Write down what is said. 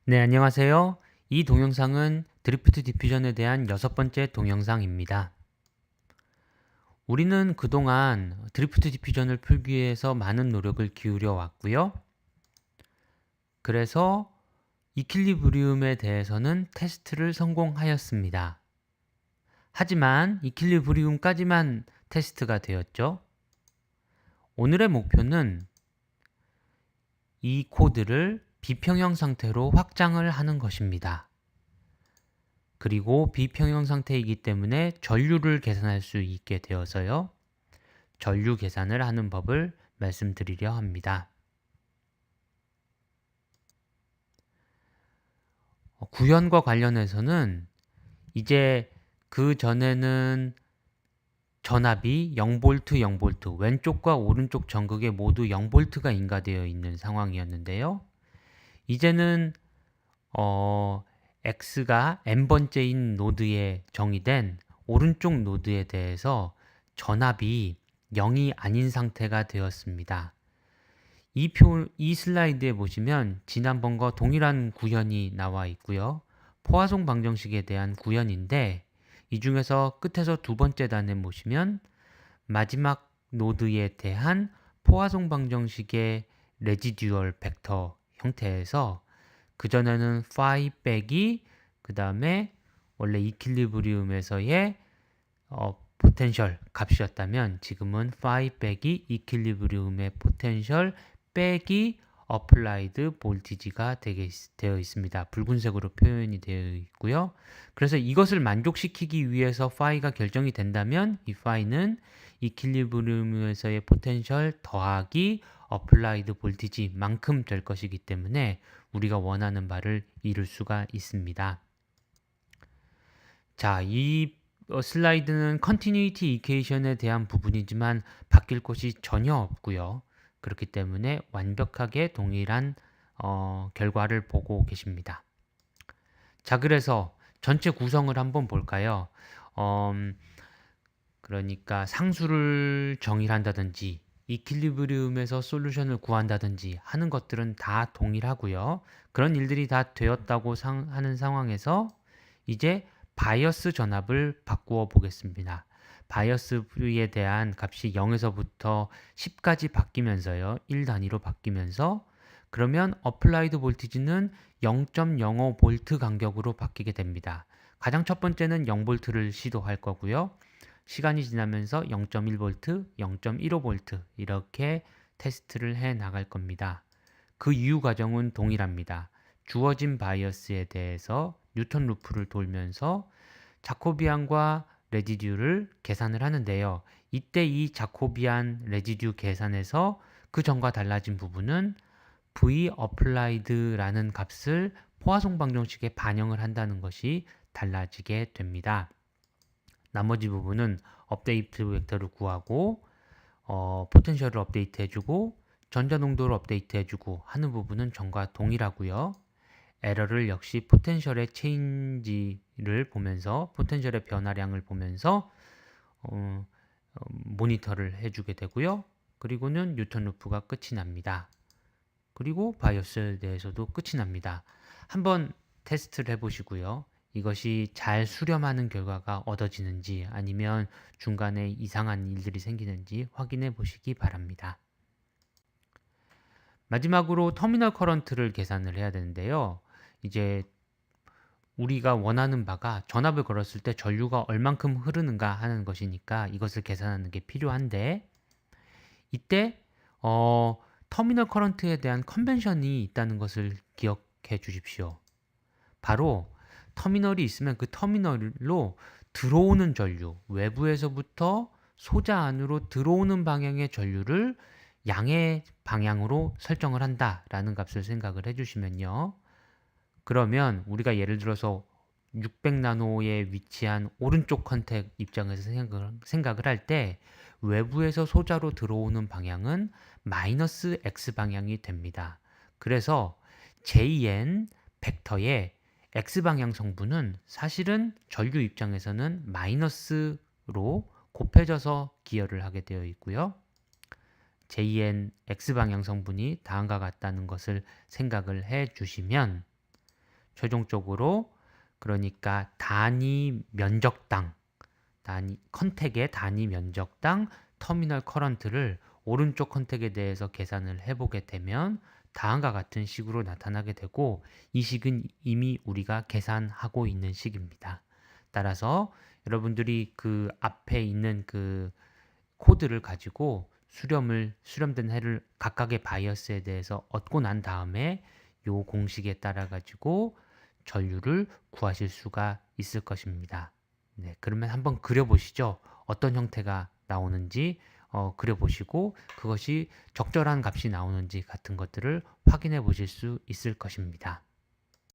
네, 안녕하세요. 이 동영상은 드리프트 디퓨전에 대한 6번째 동영상입니다. 우리는 그동안 드리프트 디퓨전을 풀기 위해서 많은 노력을 기울여 왔고요. 그래서 이퀄리브리움에 대해서는 테스트를 성공하였습니다. 하지만 이퀄리브리움까지만 테스트가 되었죠. 오늘의 목표는 이 코드를 비평형 상태로 확장을 하는 것입니다. 그리고 비평형 상태이기 때문에 전류를 계산할 수 있게 되어서요. 전류 계산을 하는 법을 말씀드리려 합니다. 구현과 관련해서는 이제 그 전에는 전압이 0V, 0V, 왼쪽과 오른쪽 전극에 모두 0V가 인가되어 있는 상황이었는데요. 이제는 X가 n번째인 노드에 정의된 오른쪽 노드에 대해서 전압이 0이 아닌 상태가 되었습니다. 이 슬라이드에 보시면 지난번과 동일한 구현이 나와 있고요. 포화송 방정식에 대한 구현인데 이 중에서 끝에서 두 번째 단에 보시면 마지막 노드에 대한 포화송 방정식의 레지듀얼 벡터 형태에서 그전에는 phi 빼기 그 다음에 원래 이퀄리브리움에서의 포텐셜 값이었다면 지금은 phi 빼기 이퀄리브리움의 포텐셜 빼기 어플라이드 볼티지가 되어 있습니다. 붉은색으로 표현이 되어 있고요. 그래서 이것을 만족시키기 위해서 phi가 결정이 된다면 이 phi는 이퀄리브리움에서의 포텐셜 더하기 어플라이드 볼티지만큼 될 것이기 때문에 우리가 원하는 바를 이룰 수가 있습니다. 자, 이 슬라이드는 컨티뉴이티 이퀘이션에 대한 부분이지만 바뀔 것이 전혀 없고요. 그렇기 때문에 완벽하게 동일한 결과를 보고 계십니다. 자, 그래서 전체 구성을 한번 볼까요? 그러니까 상수를 정의한다든지 이퀄리브리움에서 솔루션을 구한다든지 하는 것들은 다 동일하고요. 그런 일들이 다 되었다고 하는 상황에서 이제 바이어스 전압을 바꾸어 보겠습니다. 바이어스 V에 대한 값이 0에서부터 10까지 바뀌면서요. 1단위로 바뀌면서 그러면 어플라이드 볼티지는 0.05V 간격으로 바뀌게 됩니다. 가장 첫 번째는 0V를 시도할 거고요. 시간이 지나면서 0.1V, 0.15V 이렇게 테스트를 해 나갈 겁니다. 그 이후 과정은 동일합니다. 주어진 바이어스에 대해서 뉴턴 루프를 돌면서 자코비안과 레지듀를 계산을 하는데요. 이때 이 자코비안 레지듀 계산에서 그 전과 달라진 부분은 V 어플라이드라는 값을 포화송 방정식에 반영을 한다는 것이 달라지게 됩니다. 나머지 부분은 업데이트 벡터를 구하고 포텐셜을 업데이트 해주고 전자농도를 업데이트 해주고 하는 부분은 전과 동일하고요. 에러를 역시 포텐셜의 체인지를 보면서 포텐셜의 변화량을 보면서 모니터를 해주게 되고요. 그리고는 뉴턴 루프가 끝이 납니다. 그리고 바이오스에 대해서도 끝이 납니다. 한번 테스트를 해보시고요. 이것이 잘 수렴하는 결과가 얻어지는지 아니면 중간에 이상한 일들이 생기는지 확인해 보시기 바랍니다. 마지막으로 터미널 커런트를 계산을 해야 되는데요. 이제 우리가 원하는 바가 전압을 걸었을 때 전류가 얼만큼 흐르는가 하는 것이니까 이것을 계산하는 게 필요한데 이때 터미널 커런트에 대한 컨벤션이 있다는 것을 기억해 주십시오. 바로 터미널이 있으면 그 터미널로 들어오는 전류, 외부에서부터 소자 안으로 들어오는 방향의 전류를 양의 방향으로 설정을 한다라는 값을 생각을 해주시면요. 그러면 우리가 예를 들어서 600나노에 위치한 오른쪽 컨택 입장에서 생각을 할 때 외부에서 소자로 들어오는 방향은 마이너스 X 방향이 됩니다. 그래서 JN 벡터의 X방향 성분은 사실은 전류 입장에서는 마이너스로 곱해져서 기여를 하게 되어 있고요. JN X방향 성분이 다음과 같다는 것을 생각을 해 주시면 최종적으로 그러니까 단위 면적당 컨택의 단위 면적당 터미널 커런트를 오른쪽 컨택에 대해서 계산을 해보게 되면 다음과 같은 식으로 나타나게 되고, 이 식은 이미 우리가 계산하고 있는 식입니다. 따라서 여러분들이 그 앞에 있는 그 코드를 가지고 수렴된 해를 각각의 바이어스에 대해서 얻고 난 다음에 요 공식에 따라 가지고 전류를 구하실 수가 있을 것입니다. 네, 그러면 한번 그려보시죠. 어떤 형태가 나오는지 그려보시고 그것이 적절한 값이 나오는지 같은 것들을 확인해 보실 수 있을 것입니다.